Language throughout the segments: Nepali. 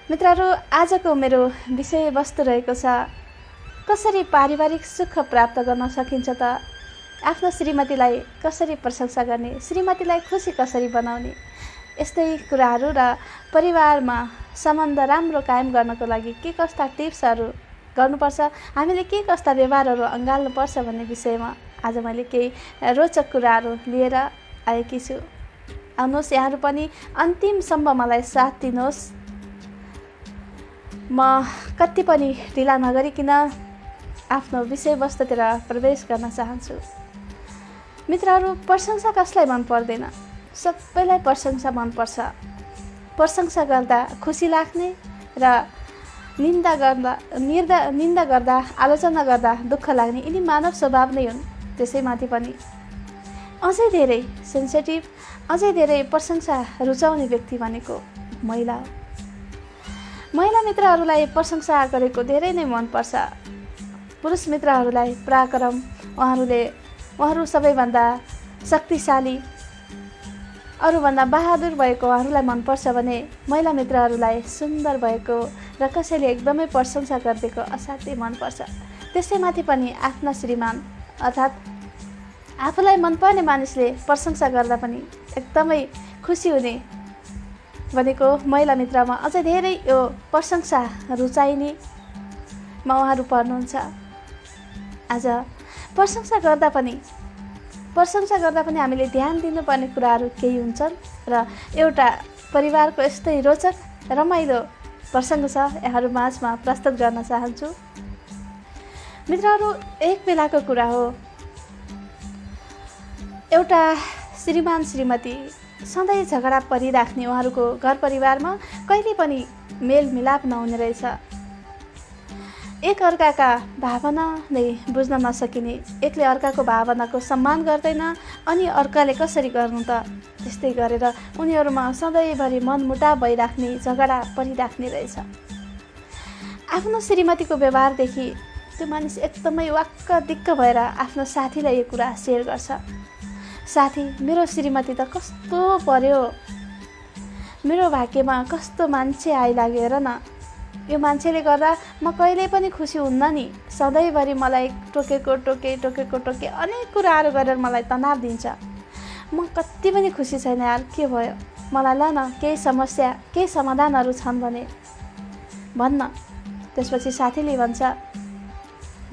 मित्रहरू, आजको मेरो विषयवस्तु रहेको छ कसरी पारिवारिक सुख प्राप्त गर्न सकिन्छ त। आफ्नो श्रीमतीलाई कसरी प्रशंसा गर्ने, श्रीमतीलाई खुसी कसरी बनाउने, यस्तै कुराहरू र परिवारमा सम्बन्ध राम्रो कायम गर्नको लागि के कस्ता टिप्सहरू गर्नुपर्छ, हामीले के कस्ता व्यवहारहरू अँगाल्नुपर्छ भन्ने विषयमा आज मैले केही रोचक कुराहरू लिएर आएकी छु। आउनुहोस्, यहाँहरू पनि अन्तिमसम्म मलाई साथ दिनुहोस्। म कति पनि ढिला नगरिकन आफ्नो विषयवस्तुतिर प्रवेश गर्न चाहन्छु। मित्रहरू, प्रशंसा कसलाई मन पर्दैन? सबैलाई प्रशंसा मनपर्छ। प्रशंसा गर्दा खुसी लाग्ने र निन्दा गर्दा आलोचना गर्दा दुःख लाग्ने, यिनी मानव स्वभाव नै हुन्। त्यसैमाथि पनि अझै धेरै सेन्सिटिभ, अझै धेरै प्रशंसा रुचाउने व्यक्ति भनेको महिला हो। महिला मित्रहरूलाई प्रशंसा गरेको धेरै नै मनपर्छ। पुरुष मित्रहरूलाई पराक्रम, उहाँहरू सबैभन्दा शक्तिशाली, अरूभन्दा बहादुर भएको उहाँहरूलाई मनपर्छ भने महिला मित्रहरूलाई सुन्दर भएको र कसैले एकदमै प्रशंसा गरिदिएको असाध्यै मनपर्छ। त्यसैमाथि पनि आफ्ना श्रीमान अर्थात् आफूलाई मनपर्ने मानिसले प्रशंसा गर्दा पनि एकदमै खुसी हुने भनेको महिला मित्रमा अझै धेरै यो प्रशंसा रुचाइनेमा उहाँहरू पर्नुहुन्छ। आज प्रशंसा गर्दा पनि हामीले ध्यान दिनुपर्ने कुराहरू केही हुन्छन् र एउटा परिवारको यस्तै रोचक रमाइलो प्रसङ्ग छ, यहाँहरू माझमा प्रस्तुत गर्न चाहन्छु। मित्रहरू, एक बेलाको कुरा हो, एउटा श्रीमान श्रीमती सधैँ झगडा परिराख्ने, उहाँहरूको घर परिवारमा कहिले पनि मेलमिलाप नहुने रहेछ। एक अर्काका भावना नै बुझ्न नसकिने, एकले अर्काको भावनाको सम्मान गर्दैन अनि अर्काले कसरी गर्नु त, त्यस्तै गरेर उनीहरूमा सधैँभरि मनमुटाव भइराख्ने, झगडा परिराख्ने रहेछ। आफ्नो श्रीमतीको व्यवहारदेखि त्यो मानिस एकदमै वाक्क दिक्क भएर आफ्नो साथीलाई यो कुरा सेयर गर्छ। साथी, मेरो श्रीमती त कस्तो पर्यो, मेरो भाग्यमा कस्तो मान्छे आइलाग्यो हेर न, यो मान्छेले गर्दा म कहिल्यै पनि खुसी हुन्न नि, सधैँभरि मलाई टोके अनेक कुराहरू गरेर मलाई तनाव दिन्छ, म कति पनि खुसी छैन यार, के भयो, मलाई ल न केही समस्या, केही समाधानहरू छन् भने भन्न। त्यसपछि साथीले भन्छ,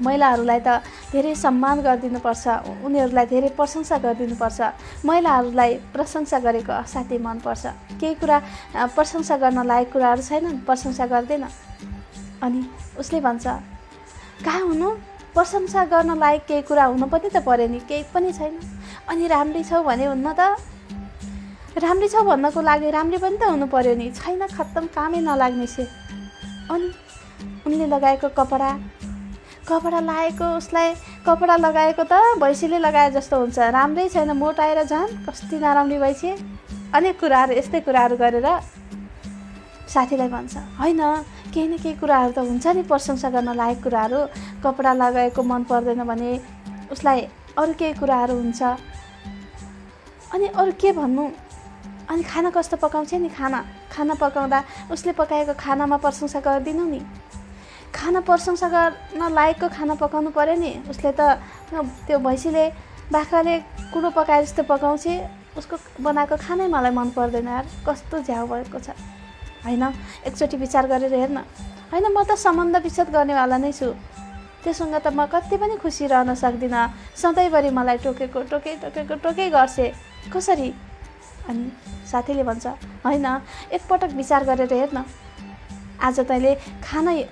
महिलाहरूलाई त धेरै सम्मान गरिदिनुपर्छ, उनीहरूलाई धेरै प्रशंसा गरिदिनुपर्छ, महिलाहरूलाई प्रशंसा गरेको असाध्यै मनपर्छ, केही कुरा प्रशंसा गर्न लायक कुराहरू छैनन्, प्रशंसा गर्दैन। अनि उसले भन्छ, कहाँ हुनु, प्रशंसा गर्न लायक केही कुरा हुनु पनि त पर्यो नि, केही पनि छैन। अनि राम्री छौ भने हुन्न त, राम्री छौ भन्नको लागि राम्री पनि त हुनु पर्यो नि, छैन, खत्तम, कामै नलाग्ने छे। अनि उनले लगाएको कपडा लाएको, उसलाई कपडा लगाएको त भैँसीले लगाए जस्तो हुन्छ, राम्रै छैन, मोटाएर झन् कति नराम्री भैँसी। अनेक कुराहरू, यस्तै कुराहरू गरेर साथीलाई भन्छ, होइन, केही न केही कुराहरू त हुन्छ नि प्रशंसा गर्न लायक कुराहरू, कपडा लगाएको मन पर्दैन भने उसलाई अरू केही कुराहरू हुन्छ। अनि अरू के भन्नु, अनि खाना कस्तो पकाउँछ नि, खाना पकाउँदा उसले पकाएको खानामा प्रशंसा गरिदिनु नि, खाना प्रशंसा गर्न लायकको खाना पकाउनु पर्यो नि, उसले त त्यो भैँसीले बाख्राले कुडो पकाए जस्तो पकाउँछ, उसको बनाएको खानै मलाई मन पर्दैन यार, कस्तो झ्याउ भएको छ। होइन, एकचोटि विचार गरेर हेर्न, होइन, म त सम्बन्ध विच्छेद गर्नेवाला नै छु, त्योसँग त म कति पनि खुसी रहन सक्दिनँ, सधैँभरि मलाई टोके गर्छे, कसरी? अनि साथीले भन्छ, होइन, एकपटक विचार गरेर हेर्न, आज तैँले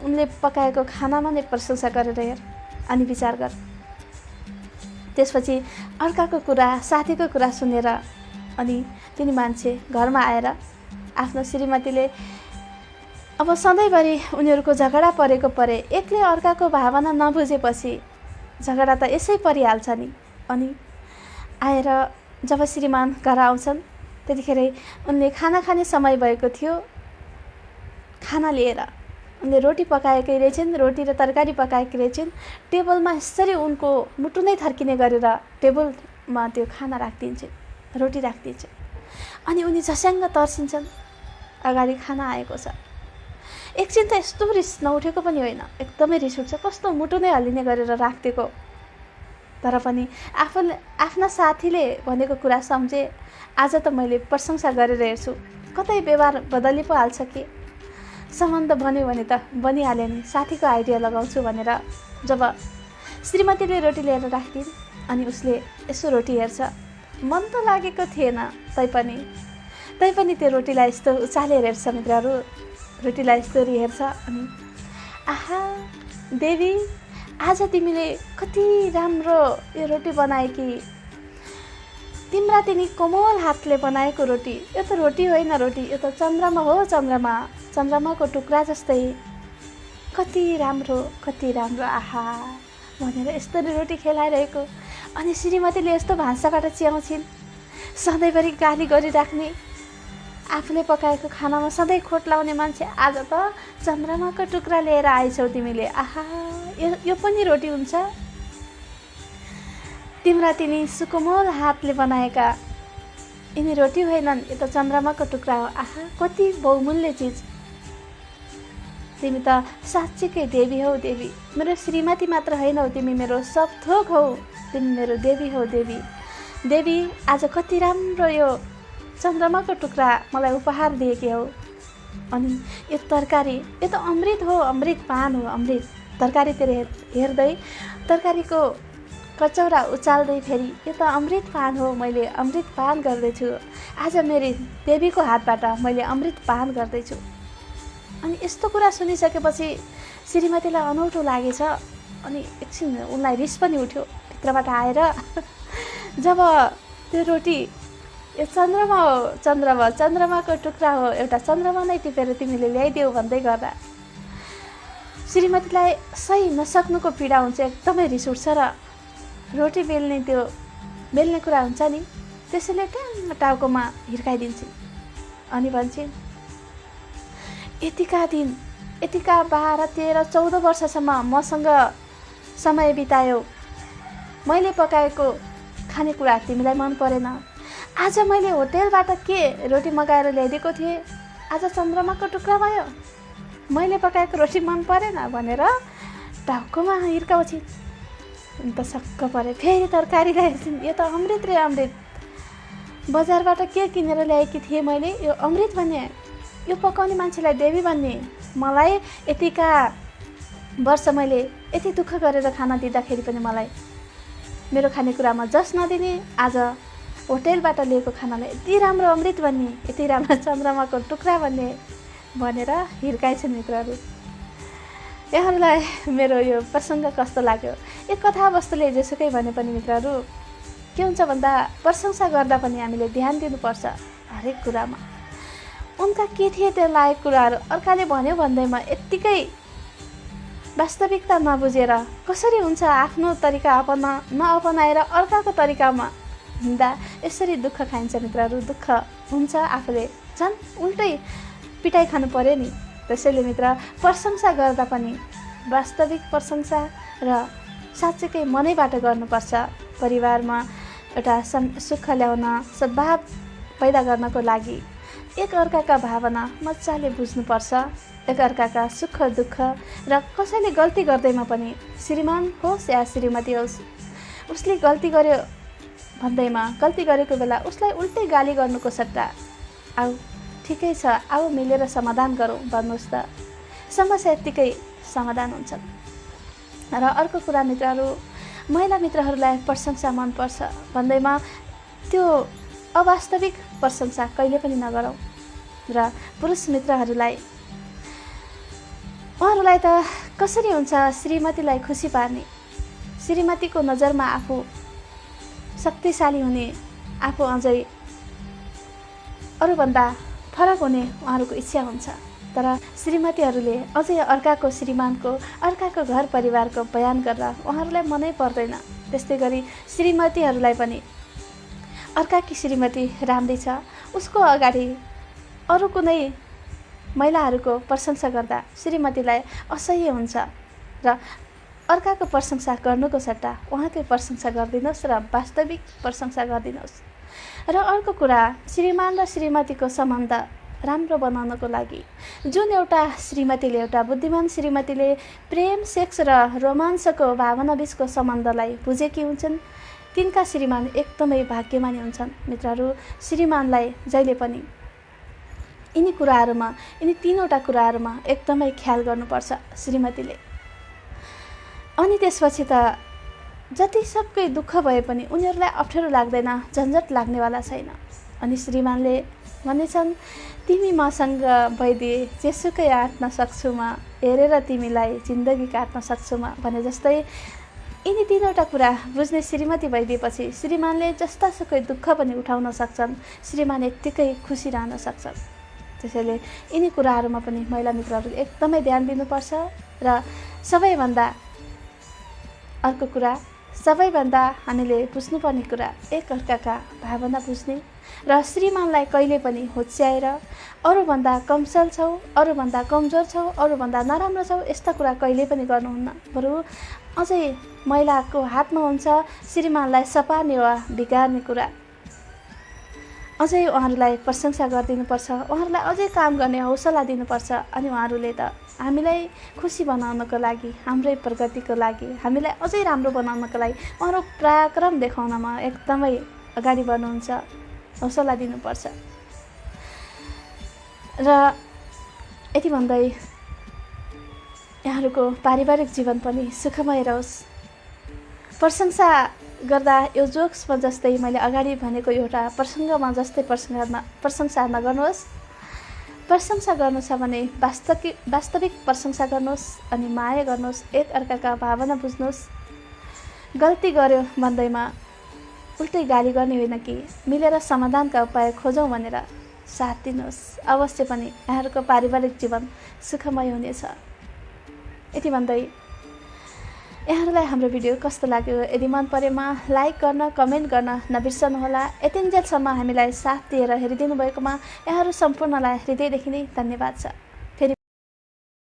उनले पकाएको खानामा नै प्रशंसा गरेर हेर अनि विचार गर। त्यसपछि अर्काको कुरा, साथीको कुरा सुनेर अनि तिनी मान्छे घरमा आएर आफ्नो श्रीमतीले अब सधैँभरि उनीहरूको झगडा परे, एकले अर्काको भावना नबुझेपछि झगडा त यसै परिहाल्छ नि। अनि आएर जब श्रीमान घर आउँछन् त्यतिखेर उनले खाना खाने समय भएको थियो, खाना लिएर उनले रोटी पकाएकै रहेछन्, रोटी र तरकारी पकाएकै रहेछन्, टेबलमा यसरी उनको मुटु नै थर्किने गरेर टेबलमा त्यो खाना राखिदिन्छ, रोटी राखिदिन्छ। अनि उनी झस्याङ्ग तर्सिन्छन्, अगाडि खाना आएको छ। एकछिन त यस्तो रिस नउठेको पनि होइन, एकदमै रिस उठ्छ, कस्तो मुटु नै हल्लिने गरेर राखिदिएको। तर पनि आफ्ना साथीले भनेको कुरा सम्झे। आज त मैले प्रशंसा गरेर हेर्छु, कतै व्यवहार बदली पो हाल्छ कि। सम्बन्ध बन्यो भने त बनिहाल्यो नि, साथीको आइडिया लगाउँछु भनेर जब श्रीमतीले रोटी ल्याएर राखिदिन् अनि उसले यसो रोटी हेर्छ, मन त लागेको थिएन, तैपनि त्यो रोटीलाई यस्तो उचालेर हेर्छ मित्रहरू, रोटीलाई यस्तोरी हेर्छ अनि आहा देवी, आज तिमीले कति राम्रो यो रोटी बनाएकी, तिम्रा तिनी कोमल हातले बनाएको रोटी, यो त रोटी होइन रोटी, यो त चन्द्रमा हो, चन्द्रमाको टुक्रा जस्तै, कति राम्रो आहा भनेर यस्तरी रोटी खेलाइरहेको। अनि श्रीमतीले यस्तो भान्साबाट च्याउँछिन्, सधैँभरि गाली गरिराख्ने, आफूले पकाएको खानामा सधैँ खोट लाउने मान्छे, आज त चन्द्रमाको टुक्रा लिएर आएछौ तिमीले, आहा यो पनि रोटी हुन्छ, तिम्रा तिनी सुकोमल हातले बनाएका यिनी रोटी होइनन्, यो त चन्द्रमाको टुक्रा हो, आहा कति बहुमूल्य चिज, तिमी त साँच्चीकै देवी हौ देवी, मेरो श्रीमती मात्र होइनौ, तिमी मेरो सब थोक हौ, तिमी मेरो देवी हौ देवी, आज कति राम्रो यो चन्द्रमाको टुक्रा मलाई उपहार दिएकी हौ। अनि यो तरकारी, यो त अमृत हो, अमृत पान हो, अमृत तरकारीतिर हेर्दै तरकारीको कचौरा उचाल्दै फेरि यो त अमृत पान हो, मैले अमृत पान गर्दैछु, आज मेरी देवीको हातबाट मैले अमृत पान गर्दैछु। अनि यस्तो कुरा सुनिसकेपछि श्रीमतीलाई अनौठो लागेछ अनि एकछिन उनलाई रिस पनि उठ्यो भित्रबाट आएर। जब त्यो रोटी यो चन्द्रमा हो, चन्द्रमाको टुक्रा हो, एउटा चन्द्रमा नै टिपेर तिमीले ल्याइदेऊ भन्दै गर्दा श्रीमतीलाई सही नसक्नुको पीडा हुन्छ, एकदमै रिस उठ्छ र रोटी बेल्ने कुरा हुन्छ नि, त्यसैले ट्याङ्ग टाउकोमा हिर्काइदिन्छन् अनि भन्छन्, यतिका 12, 13, 14 वर्षसम्म मसँग समय बितायौ, मैले पकाएको खानेकुरा तिमीलाई मन परेन, आज मैले होटेलबाट के रोटी मगाएर ल्याइदिएको थिएँ, आज चन्द्रमाको टुक्रा भयो, मैले पकाएको रोटी मन परेन भनेर टाउकोमा हिर्काउँछिन्। अन्त सक्क परे, फेरि तरकारी ल्याएछिन्, यो त अमृत रे अमृत, बजारबाट के किनेर ल्याएकी थिएँ मैले, यो अमृत भन्ने, यो पकाउने मान्छेलाई देवी भन्ने, मलाई यतिका वर्ष मैले यति दुःख गरेर खाना दिँदाखेरि पनि मलाई मेरो खानेकुरामा जस नदिने, आज होटेलबाट लिएको खानालाई यति राम्रो अमृत भन्ने, यति राम्रो चन्द्रमाको टुक्रा भन्ने भनेर हिर्काइछन् मित्रहरू। यहाँहरूलाई मेरो यो प्रसङ्ग कस्तो लाग्यो? यो कथावस्तुले जेसुकै भने पनि मित्रहरू के हुन्छ भन्दा प्रशंसा गर्दा पनि हामीले ध्यान दिनुपर्छ हरेक कुरामा। उनका के थिए त्यो लागेको कुराहरू अर्काले भन्यो भन्दैमा यत्तिकै वास्तविकता नबुझेर कसरी हुन्छ आफ्नो तरिका नअपनाएर अर्काको तरिकामा हिँड्दा यसरी दुःख खाइन्छ मित्रहरू। दुःख हुन्छ, आफूले झन् उल्टै पिटाइ खानु पर्यो नि। त्यसैले मित्र, प्रशंसा गर्दा पनि वास्तविक प्रशंसा र साँच्चैकै मनैबाट गर्नुपर्छ। परिवारमा एउटा सुख ल्याउन, सद्भाव पैदा गर्नको लागि एक अर्काका भावना मजाले बुझ्नुपर्छ, एक अर्काका सुख दुःख। र कसैले गल्ती गर्दैमा पनि श्रीमान होस् या श्रीमती होस्, उसले गल्ती गर्यो भन्दैमा गल्ती गरेको बेला उसलाई उल्टै गाली गर्नुको सट्टा आऊ ठिकै छ, आऊ मिलेर समाधान गरौँ भन्नुहोस् त समस्या यत्तिकै समाधान हुन्छ। र अर्को कुरा मित्रहरू, महिला मित्रहरूलाई प्रशंसा मनपर्छ भन्दैमा त्यो अवास्तविक प्रशंसा कहिले पनि नगरौँ। र पुरुष मित्रहरूलाई, उहाँहरूलाई त कसरी हुन्छ श्रीमतीलाई खुसी पार्ने, श्रीमतीको नजरमा आफू शक्तिशाली हुने, आफू अझै अरूभन्दा फरक हुने उहाँहरूको इच्छा हुन्छ। तर श्रीमतीहरूले अझै अर्काको श्रीमानको, अर्काको घर परिवारको बयान गर्दा उहाँहरूलाई मनै पर्दैन। त्यस्तै गरी श्रीमतीहरूलाई पनि अर्काकी श्रीमती राम्रै छ, उसको अगाडि अरू कुनै महिलाहरूको प्रशंसा गर्दा श्रीमतीलाई असह्य हुन्छ। र अर्काको प्रशंसा गर्नुको सट्टा उहाँकै प्रशंसा गरिदिनुहोस् र वास्तविक प्रशंसा गरिदिनुहोस्। र अर्को कुरा, श्रीमान र श्रीमतीको सम्बन्ध राम्रो बनाउनको लागि। जुन एउटा श्रीमतीले, एउटा बुद्धिमान श्रीमतीले प्रेम, सेक्स र रोमान्सको भावनाबीचको सम्बन्धलाई बुझेकी हुन्छन्, तिनका श्रीमान एकदमै भाग्यमानी हुन्छन्। मित्रहरू, श्रीमानलाई जहिले पनि यिनी कुराहरूमा, यिनी तीनवटा कुराहरूमा एकदमै ख्याल गर्नुपर्छ श्रीमतीले। अनि त्यसपछि त जतिसक्कै दुःख भए पनि उनीहरूलाई अप्ठ्यारो लाग्दैन, झन्झट लाग्नेवाला छैन। अनि श्रीमानले भनेछन्, तिमी मसँग भइदिए जेसुकै आँट्न सक्छु म, हेरेर तिमीलाई जिन्दगी काट्न सक्छु म भने जस्तै यिनी तीनवटा कुरा बुझ्ने श्रीमती भइदिएपछि श्रीमानले जस्तासुकै दुःख पनि उठाउन सक्छन्, श्रीमान यत्तिकै खुसी रहन सक्छन्। त्यसैले यिनी कुराहरूमा पनि महिला मित्रहरूले एकदमै ध्यान दिनुपर्छ। र सबैभन्दा अर्को कुरा, सबैभन्दा हामीले बुझ्नुपर्ने कुरा, एकअर्काका भावना बुझ्ने र श्रीमानलाई कहिले पनि होच्याएर अरूभन्दा कमसल छौ, अरूभन्दा कमजोर छौ, अरूभन्दा नराम्रो छौ, यस्ता कुरा कहिले पनि गर्नुहुन्न। बरु अझै महिलाको हातमा हुन्छ श्रीमानलाई सपार्ने वा बिगार्ने कुरा। अझै उहाँहरूलाई प्रशंसा गरिदिनुपर्छ, उहाँहरूलाई अझै काम गर्ने हौसला दिनुपर्छ। अनि उहाँहरूले त हामीलाई खुसी बनाउनको लागि, हाम्रै प्रगतिको लागि, हामीलाई अझै राम्रो बनाउनको लागि उहाँहरू पराक्रम देखाउनमा एकदमै अगाडि बढ्नुहुन्छ, हौसला दिनुपर्छ। र यति भन्दै यहाँहरूको पारिवारिक जीवन पनि सुखमय रहोस्। प्रशंसा गर्दा यो जोक्समा जस्तै मैले अगाडि भनेको एउटा प्रसङ्गमा जस्तै प्रशंसा नगर्नुहोस्। प्रशंसा गर्नु छ भने वास्तविक प्रशंसा गर्नुहोस् अनि माया गर्नुहोस्, एकअर्काका भावना बुझ्नुहोस्। गल्ती गर्यो भन्दैमा उल्टै गाली गर्ने होइन कि मिलेर समाधानका उपाय खोजौँ भनेर साथ दिनुहोस्। अवश्य पनि यहाँहरूको पारिवारिक जीवन सुखमय हुनेछ। यति भन्दै यहाँहरूलाई हाम्रो भिडियो कस्तो लाग्यो, यदि मन परेमा लाइक गर्न, कमेन्ट गर्न नबिर्सनुहोला। यतिन्जेलसम्म हामीलाई साथ दिएर हेरिदिनु भएकोमा यहाँहरू सम्पूर्णलाई हृदयदेखि नै धन्यवाद छ।